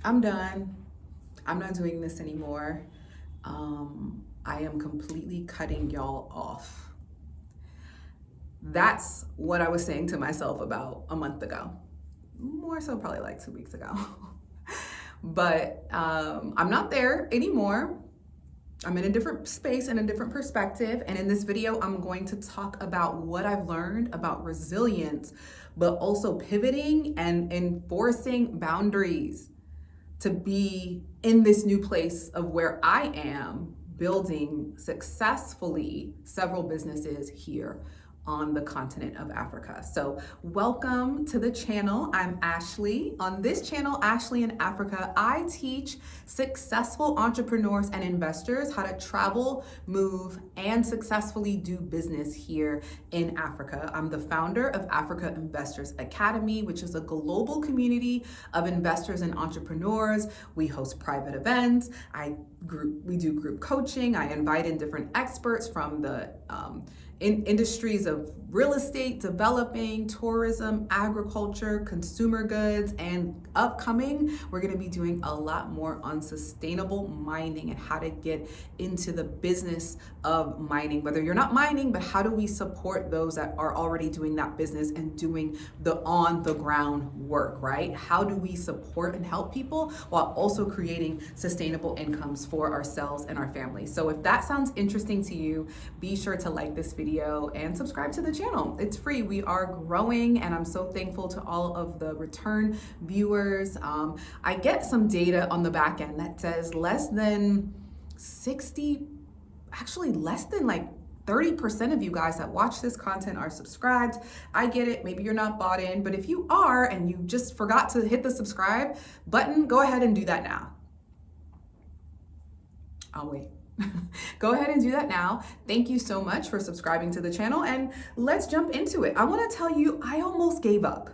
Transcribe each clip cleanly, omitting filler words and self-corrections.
I'm done. I'm not doing this anymore. I am completely cutting y'all off. That's what I was saying to myself about a month ago. More so probably like 2 weeks ago. But I'm not there anymore. I'm in a different space and a different perspective. And in this video, I'm going to talk about what I've learned about resilience, but also pivoting and enforcing boundaries to be in this new place of where I am building successfully several businesses here on the continent of Africa. So welcome to the channel. I'm Ashley. On this channel, Ashley in Africa, I teach successful entrepreneurs and investors how to travel, move, and successfully do business here in Africa. I'm the founder of Africa Investors Academy, which is a global community of investors and entrepreneurs. We host private events. We do group coaching. I invite in different experts from the industries of real estate, developing, tourism, agriculture, consumer goods, and upcoming, we're going to be doing a lot more on sustainable mining and how to get into the business of mining. Whether you're not mining, but how do we support those that are already doing that business and doing the on the ground work, right? How do we support and help people while also creating sustainable incomes for ourselves and our families? So if that sounds interesting to you, be sure to like this video and subscribe to the channel. It's free. We are growing, and I'm so thankful to all of the return viewers. I get some data on the back end that says less than 60, actually less than like 30% of you guys that watch this content are subscribed. I get it. Maybe you're not bought in, but if you are and you just forgot to hit the subscribe button, go ahead and do that now. I'll wait. Go ahead and do that now. Thank you so much for subscribing to the channel, and let's jump into it. I want to tell you, I almost gave up.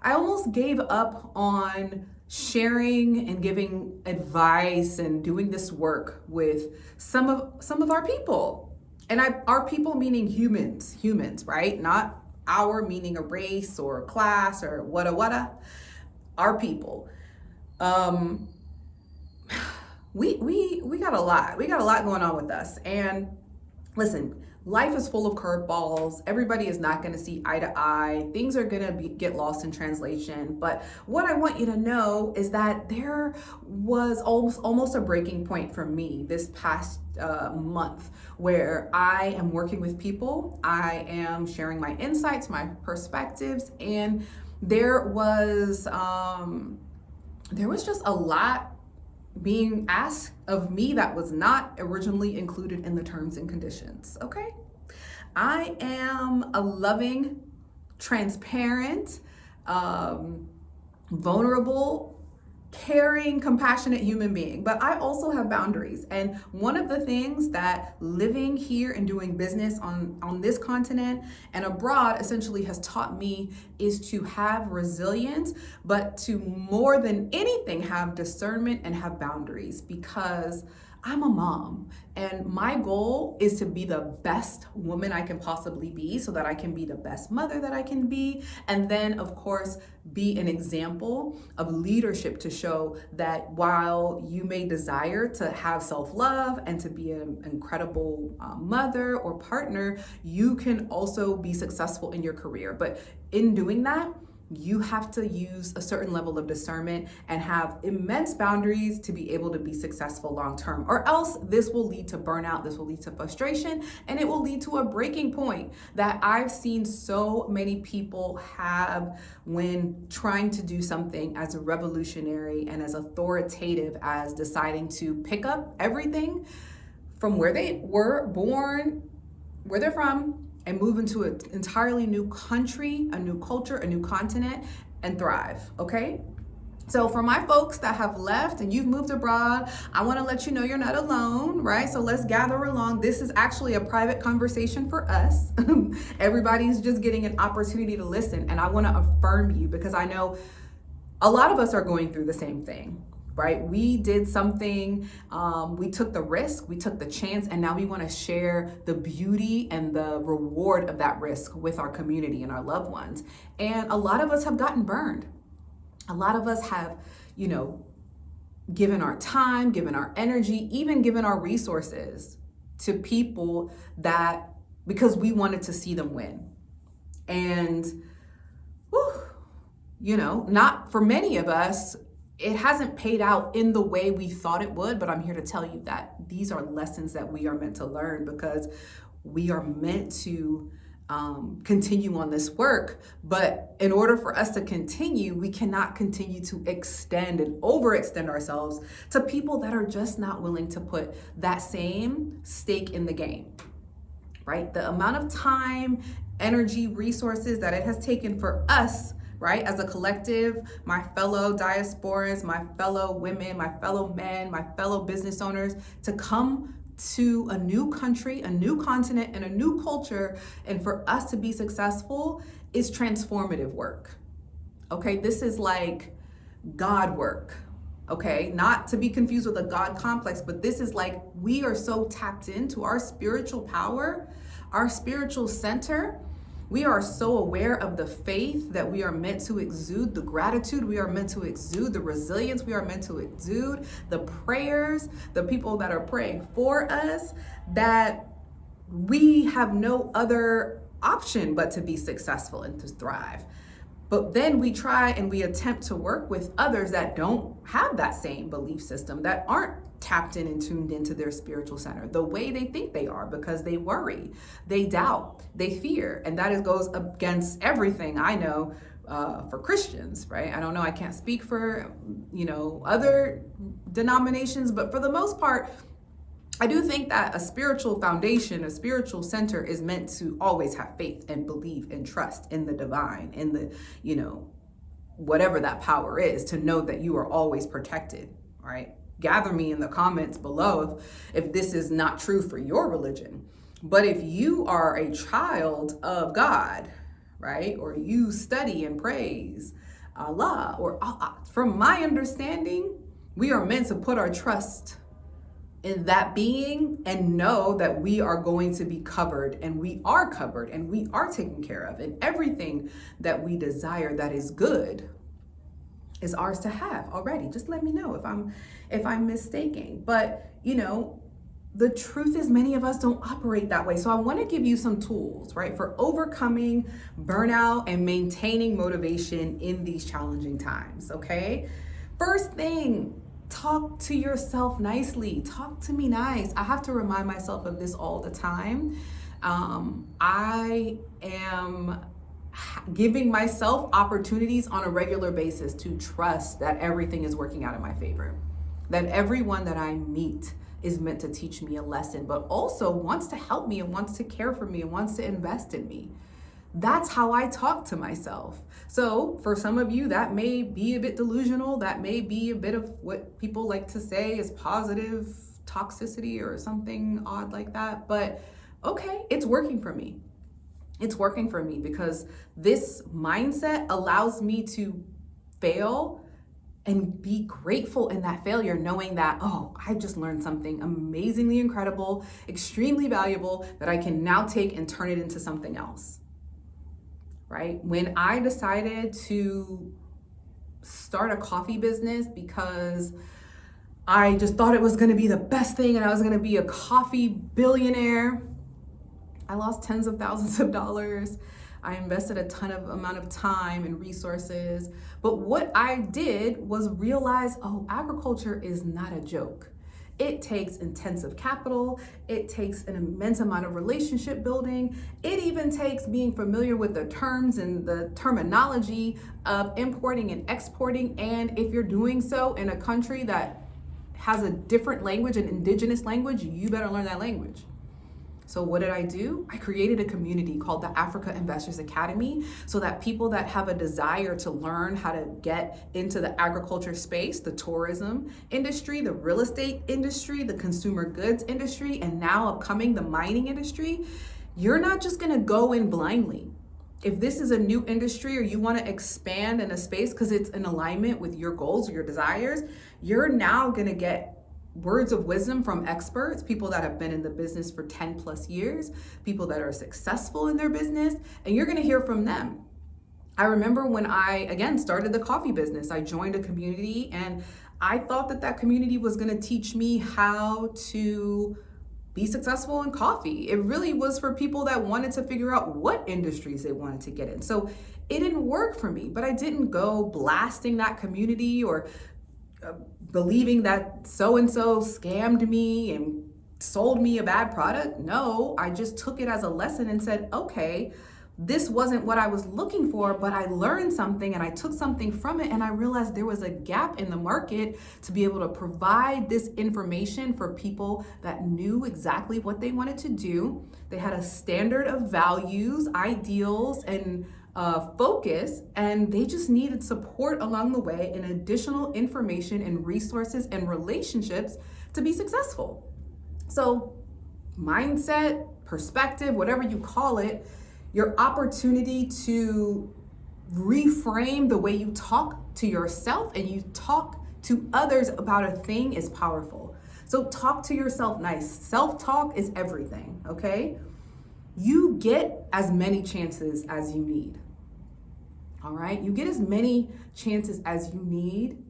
I almost gave up on sharing and giving advice and doing this work with some of our people. And our people meaning humans, right? Not our meaning a race or a class or whatever. Our people. We got a lot. We got a lot going on with us. And listen, life is full of curveballs. Everybody is not going to see eye to eye. Things are going to get lost in translation. But what I want you to know is that there was almost a breaking point for me this past month where I am working with people. I am sharing my insights, my perspectives, and there was just a lot being asked of me that was not originally included in the terms and conditions, okay? I am a loving, transparent, vulnerable, caring, compassionate human being, but I also have boundaries. And one of the things that living here and doing business on this continent and abroad essentially has taught me is to have resilience, but to more than anything have discernment and have boundaries, because I'm a mom and my goal is to be the best woman I can possibly be so that I can be the best mother that I can be. And then of course, be an example of leadership to show that while you may desire to have self-love and to be an incredible mother or partner, you can also be successful in your career. But in doing that, you have to use a certain level of discernment and have immense boundaries to be able to be successful long term, or else this will lead to burnout, this will lead to frustration, and it will lead to a breaking point that I've seen so many people have when trying to do something as revolutionary and as authoritative as deciding to pick up everything from where they were born, where they're from, and move into an entirely new country, a new culture, a new continent, and thrive, okay? So for my folks that have left and you've moved abroad, I wanna let you know you're not alone, right? So let's gather along. This is actually a private conversation for us. Everybody's just getting an opportunity to listen, and I wanna affirm you because I know a lot of us are going through the same thing. Right? We did something, we took the risk, we took the chance, and now we want to share the beauty and the reward of that risk with our community and our loved ones. And a lot of us have gotten burned. A lot of us have, given our time, given our energy, even given our resources to people that, because we wanted to see them win. And, whew, you know, not for many of us, it hasn't paid out in the way we thought it would, but I'm here to tell you that these are lessons that we are meant to learn, because we are meant to continue on this work. But in order for us to continue, we cannot continue to extend and overextend ourselves to people that are just not willing to put that same stake in the game, right? The amount of time, energy, resources that it has taken for us, right, as a collective, my fellow diasporans, my fellow women, my fellow men, my fellow business owners, to come to a new country, a new continent, and a new culture, and for us to be successful is transformative work. Okay, this is like God work. Okay, not to be confused with a God complex, but this is like, we are so tapped into our spiritual power, our spiritual center. We are so aware of the faith that we are meant to exude, the gratitude we are meant to exude, the resilience we are meant to exude, the prayers, the people that are praying for us, that we have no other option but to be successful and to thrive. But then we try and we attempt to work with others that don't have that same belief system, that aren't tapped in and tuned into their spiritual center the way they think they are, because they worry, they doubt, they fear. And that goes against everything I know for Christians, right? I don't know, I can't speak for, you know, other denominations, but for the most part, I do think that a spiritual foundation, a spiritual center is meant to always have faith and believe and trust in the divine, in the, you know, whatever that power is, to know that you are always protected, right? Gather me in the comments below if this is not true for your religion. But if you are a child of God, right, or you study and praise Allah, or from my understanding, we are meant to put our trust in that being and know that we are going to be covered, and we are covered, and we are taken care of, and everything that we desire that is good is ours to have already. Just let me know if I'm mistaken. But you know, the truth is many of us don't operate that way. So I want to give you some tools, right, for overcoming burnout and maintaining motivation in these challenging times. Okay, first thing, talk to yourself nicely. Talk to me nice. I have to remind myself of this all the time. I am giving myself opportunities on a regular basis to trust that everything is working out in my favor, that everyone that I meet is meant to teach me a lesson, but also wants to help me and wants to care for me and wants to invest in me. That's how I talk to myself. So for some of you, that may be a bit delusional. That may be a bit of what people like to say is positive toxicity or something odd like that. But okay, it's working for me. It's working for me because this mindset allows me to fail and be grateful in that failure, knowing that, oh, I just learned something amazingly incredible, extremely valuable, that I can now take and turn it into something else, right? When I decided to start a coffee business because I just thought it was gonna be the best thing and I was gonna be a coffee billionaire, I lost tens of thousands of dollars. I invested a ton of amount of time and resources. But what I did was realize, oh, agriculture is not a joke. It takes intensive capital. It takes an immense amount of relationship building. It even takes being familiar with the terms and the terminology of importing and exporting. And if you're doing so in a country that has a different language, an indigenous language, you better learn that language. So what did I do? I created a community called the Africa Investors Academy so that people that have a desire to learn how to get into the agriculture space, the tourism industry, the real estate industry, the consumer goods industry, and now upcoming the mining industry, you're not just gonna go in blindly. If this is a new industry or you wanna expand in a space because it's in alignment with your goals or your desires, you're now gonna get words of wisdom from experts, people that have been in the business for 10 plus years, people that are successful in their business, and you're gonna hear from them. I remember when I, again, started the coffee business, I joined a community and I thought that that community was going to teach me how to be successful in coffee. It really was for people that wanted to figure out what industries they wanted to get in. So it didn't work for me, but I didn't go blasting that community or believing that so-and-so scammed me and sold me a bad product. No, I just took it as a lesson and said, okay, this wasn't what I was looking for, but I learned something and I took something from it, and I realized there was a gap in the market to be able to provide this information for people that knew exactly what they wanted to do. They had a standard of values, ideals, and focus, and they just needed support along the way and additional information and resources and relationships to be successful. So mindset, perspective, whatever you call it, your opportunity to reframe the way you talk to yourself and you talk to others about a thing is powerful. So talk to yourself nice. Self-talk is everything, okay? You get as many chances as you need, all right? You get as many chances as you need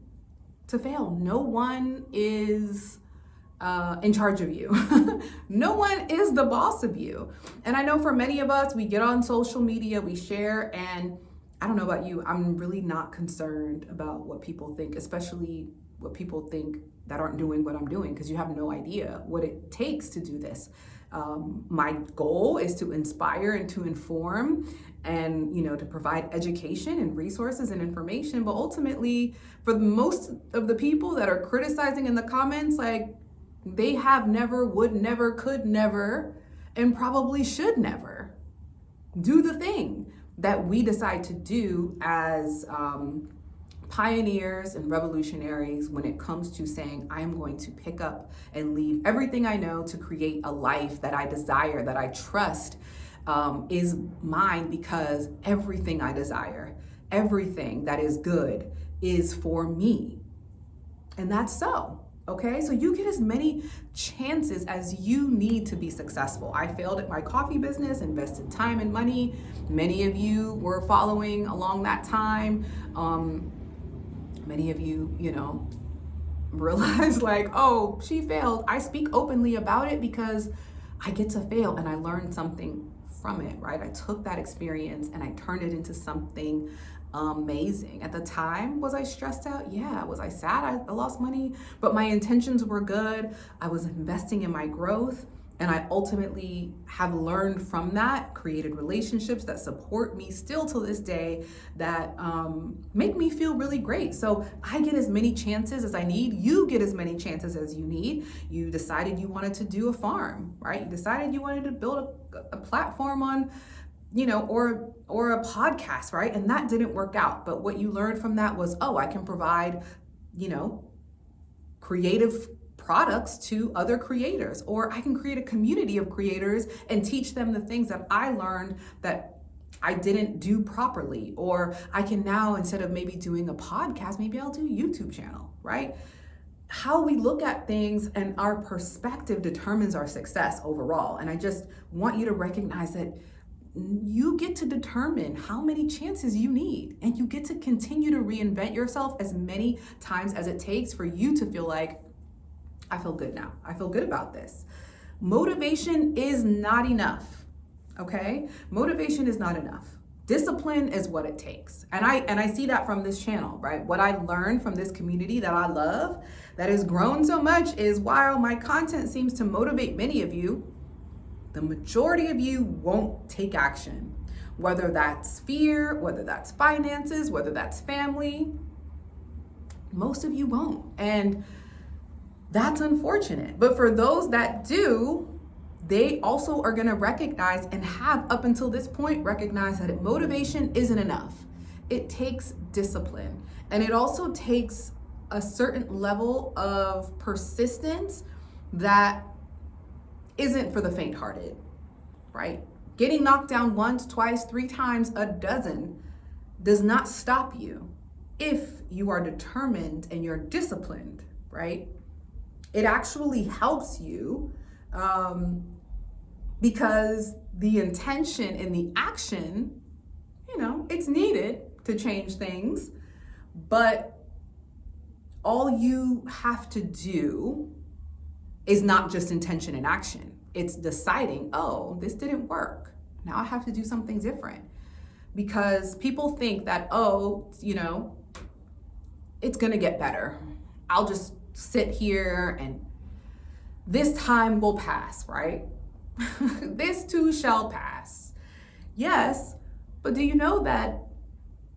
to fail. No one is in charge of you. No one is the boss of you. And I know for many of us, we get on social media, we share, and I don't know about you, I'm really not concerned about what people think, especially what people think that aren't doing what I'm doing, because you have no idea what it takes to do this. My goal is to inspire and to inform and, to provide education and resources and information. But ultimately, for most of the people that are criticizing in the comments, like, they have never, would never, could never, and probably should never do the thing that we decide to do as pioneers and revolutionaries when it comes to saying, I'm going to pick up and leave everything I know to create a life that I desire, that I trust is mine, because everything I desire, everything that is good is for me. And that's so. Okay, so you get as many chances as you need to be successful. I failed at my coffee business, invested time and money. Many of you were following along that time. Many of you, realized like, oh, she failed. I speak openly about it because I get to fail and I learned something from it, right? I took that experience and I turned it into something amazing. At the time, was I stressed out? Yeah. Was I sad? I lost money, but my intentions were good. I was investing in my growth, and I ultimately have learned from that, created relationships that support me still to this day, that make me feel really great. So I get as many chances as I need. You get as many chances as you need. You decided you wanted to do a farm, right? You decided you wanted to build a platform on, or a podcast, right? And that didn't work out. But what you learned from that was, oh, I can provide, creative products to other creators, or I can create a community of creators and teach them the things that I learned that I didn't do properly. Or I can now, instead of maybe doing a podcast, maybe I'll do a YouTube channel, right? How we look at things and our perspective determines our success overall. And I just want you to recognize that you get to determine how many chances you need, and you get to continue to reinvent yourself as many times as it takes for you to feel like, I feel good now. I feel good about this. Motivation is not enough, okay? Motivation is not enough. Discipline is what it takes. And I see that from this channel, right? What I learned from this community that I love, that has grown so much, is while my content seems to motivate many of you, the majority of you won't take action. Whether that's fear, whether that's finances, whether that's family, most of you won't. And that's unfortunate. But for those that do, they also are going to recognize, and have up until this point recognized, that motivation isn't enough. It takes discipline. And it also takes a certain level of persistence that isn't for the faint-hearted, right? Getting knocked down once, twice, 3 times, a dozen does not stop you if you are determined and you're disciplined, right? It actually helps you because the intention and the action, it's needed to change things, but all you have to do is not just intention and action. It's deciding, oh, this didn't work. Now I have to do something different. Because people think that, oh, you know, it's gonna get better. I'll just sit here and this time will pass, right? This too shall pass. Yes, but do you know that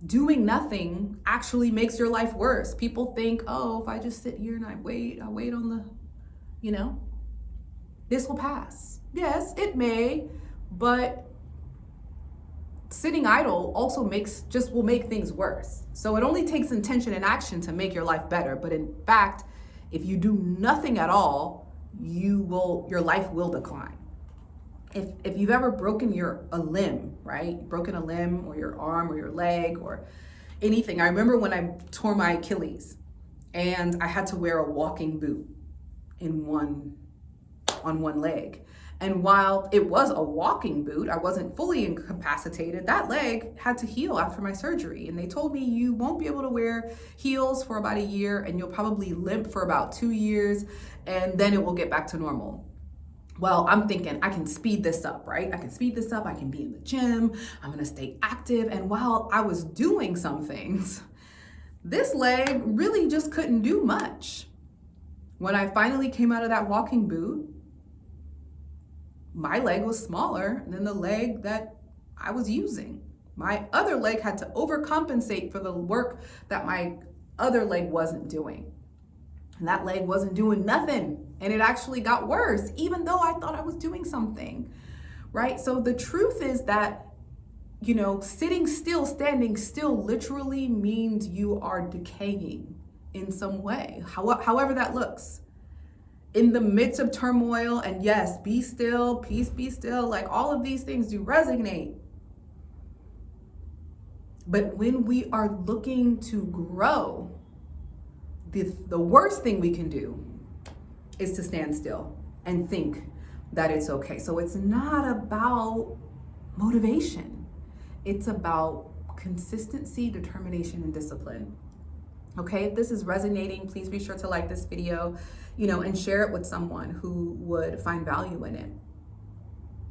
doing nothing actually makes your life worse? People think, oh, if I just sit here and I wait on the, you know, this will pass. Yes, it may, but sitting idle also will make things worse. So it only takes intention and action to make your life better. But in fact, if you do nothing at all, your life will decline. If you've ever broken a limb, right? Broken a limb or your arm or your leg or anything. I remember when I tore my Achilles and I had to wear a walking boot on one leg. And while it was a walking boot, I wasn't fully incapacitated. That leg had to heal after my surgery. And they told me you won't be able to wear heels for about a year and you'll probably limp for about 2 years and then it will get back to normal. Well, I'm thinking I can speed this up, right? I can speed this up. I can be in the gym. I'm gonna stay active. And while I was doing some things, this leg really just couldn't do much. When I finally came out of that walking boot, my leg was smaller than the leg that I was using. My other leg had to overcompensate for the work that my other leg wasn't doing. And that leg wasn't doing nothing. And it actually got worse, even though I thought I was doing something, right? So the truth is that, you know, sitting still, standing still literally means you are decaying in some way, however that looks. In the midst of turmoil, and yes, be still, peace be still, like all of these things do resonate. But when we are looking to grow, the worst thing we can do is to stand still and think that it's okay. So it's not about motivation. It's about consistency, determination, and discipline. Okay, if this is resonating, please be sure to like this video, you know, and share it with someone who would find value in it.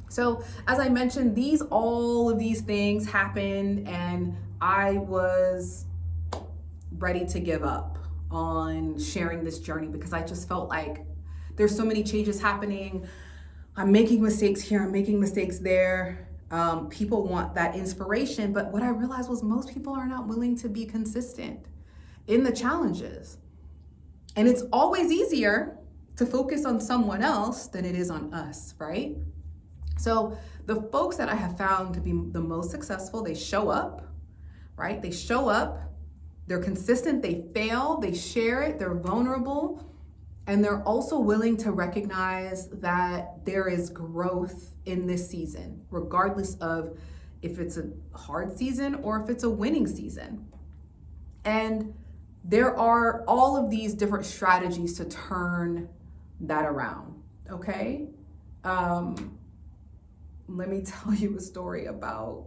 So as I mentioned, all of these things happened and I was ready to give up on sharing this journey because I just felt like there's so many changes happening. I'm making mistakes here, I'm making mistakes there. People want that inspiration, but what I realized was most people are not willing to be consistent in the challenges. And it's always easier to focus on someone else than it is on us, right? So the folks that I have found to be the most successful, they show up, right? They show up, they're consistent, they fail, they share it, they're vulnerable, and they're also willing to recognize that there is growth in this season, regardless of if it's a hard season or if it's a winning season. And there are all of these different strategies to turn that around, okay? Let me tell you a story about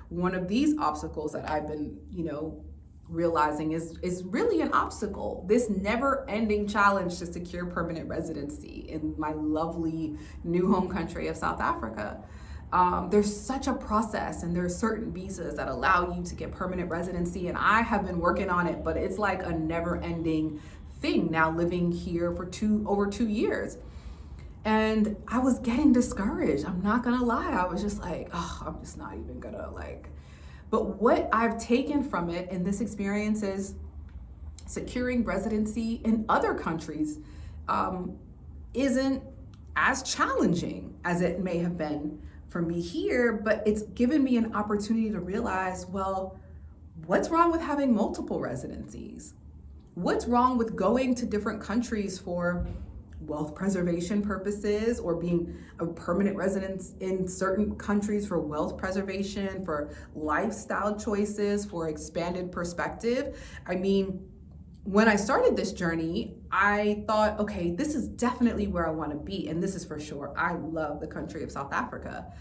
one of these obstacles that I've been, you know, realizing is really an obstacle. This never-ending challenge to secure permanent residency in my lovely new home country of South Africa. There's such a process and there's certain visas that allow you to get permanent residency, and I have been working on it, but it's like a never-ending thing now, living here for over 2 years. And I was getting discouraged. I'm not gonna lie. I was just like, oh, I'm just not even gonna But what I've taken from it in this experience is securing residency in other countries isn't as challenging as it may have been for me here, but it's given me an opportunity to realize, well, what's wrong with having multiple residencies? What's wrong with going to different countries for wealth preservation purposes, or being a permanent resident in certain countries for wealth preservation, for lifestyle choices, for expanded perspective? I mean, when I started this journey, I thought, okay, this is definitely where I want to be. And this is for sure. I love the country of South Africa.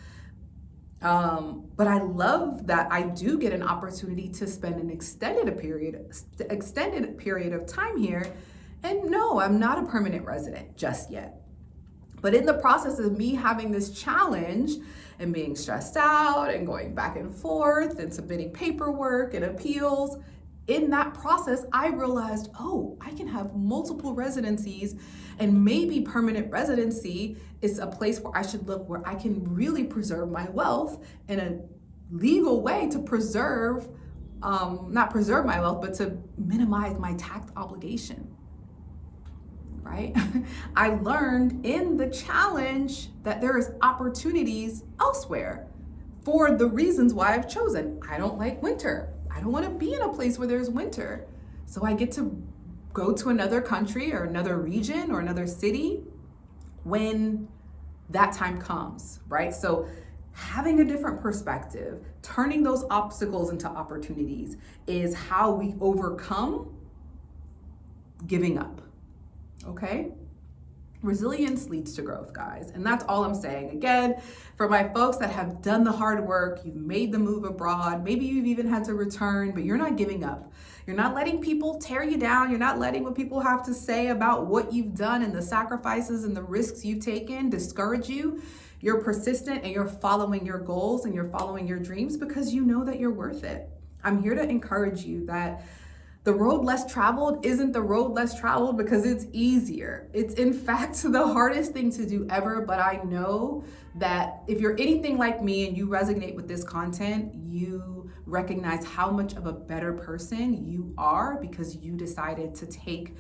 But I love that I do get an opportunity to spend an extended period of time here. And no, I'm not a permanent resident just yet. But in the process of me having this challenge and being stressed out and going back and forth and submitting paperwork and appeals, in that process, I realized, oh, I can have multiple residencies, and maybe permanent residency is a place where I should look, where I can really preserve my wealth in a legal way to preserve, not preserve my wealth, but to minimize my tax obligation. Right? I learned in the challenge that there is opportunities elsewhere for the reasons why I've chosen. I don't like winter. I don't want to be in a place where there's winter. So I get to go to another country or another region or another city when that time comes, right? So having a different perspective, turning those obstacles into opportunities is how we overcome giving up. Okay? Resilience leads to growth, guys. And that's all I'm saying. Again, for my folks that have done the hard work, you've made the move abroad, maybe you've even had to return, but you're not giving up. You're not letting people tear you down. You're not letting what people have to say about what you've done and the sacrifices and the risks you've taken discourage you. You're persistent and you're following your goals and you're following your dreams because you know that you're worth it. I'm here to encourage you that the road less traveled isn't the road less traveled because it's easier. It's in fact the hardest thing to do ever, but I know that if you're anything like me and you resonate with this content, you recognize how much of a better person you are because you decided to take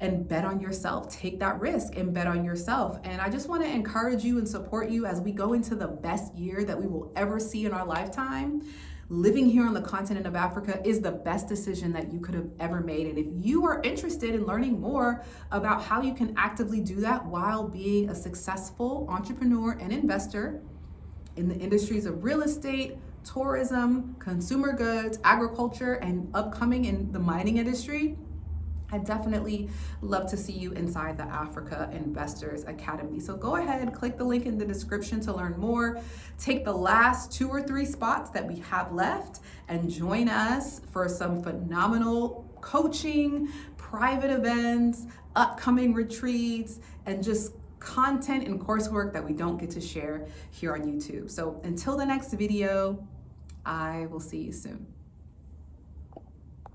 and bet on yourself, take that risk and bet on yourself. And I just want to encourage you and support you as we go into the best year that we will ever see in our lifetime. Living here on the continent of Africa is the best decision that you could have ever made. And if you are interested in learning more about how you can actively do that while being a successful entrepreneur and investor in the industries of real estate, tourism, consumer goods, agriculture, and upcoming in the mining industry, I definitely love to see you inside the Africa Investors Academy. So go ahead, click the link in the description to learn more. Take the last 2 or 3 spots that we have left and join us for some phenomenal coaching, private events, upcoming retreats, and just content and coursework that we don't get to share here on YouTube. So until the next video, I will see you soon.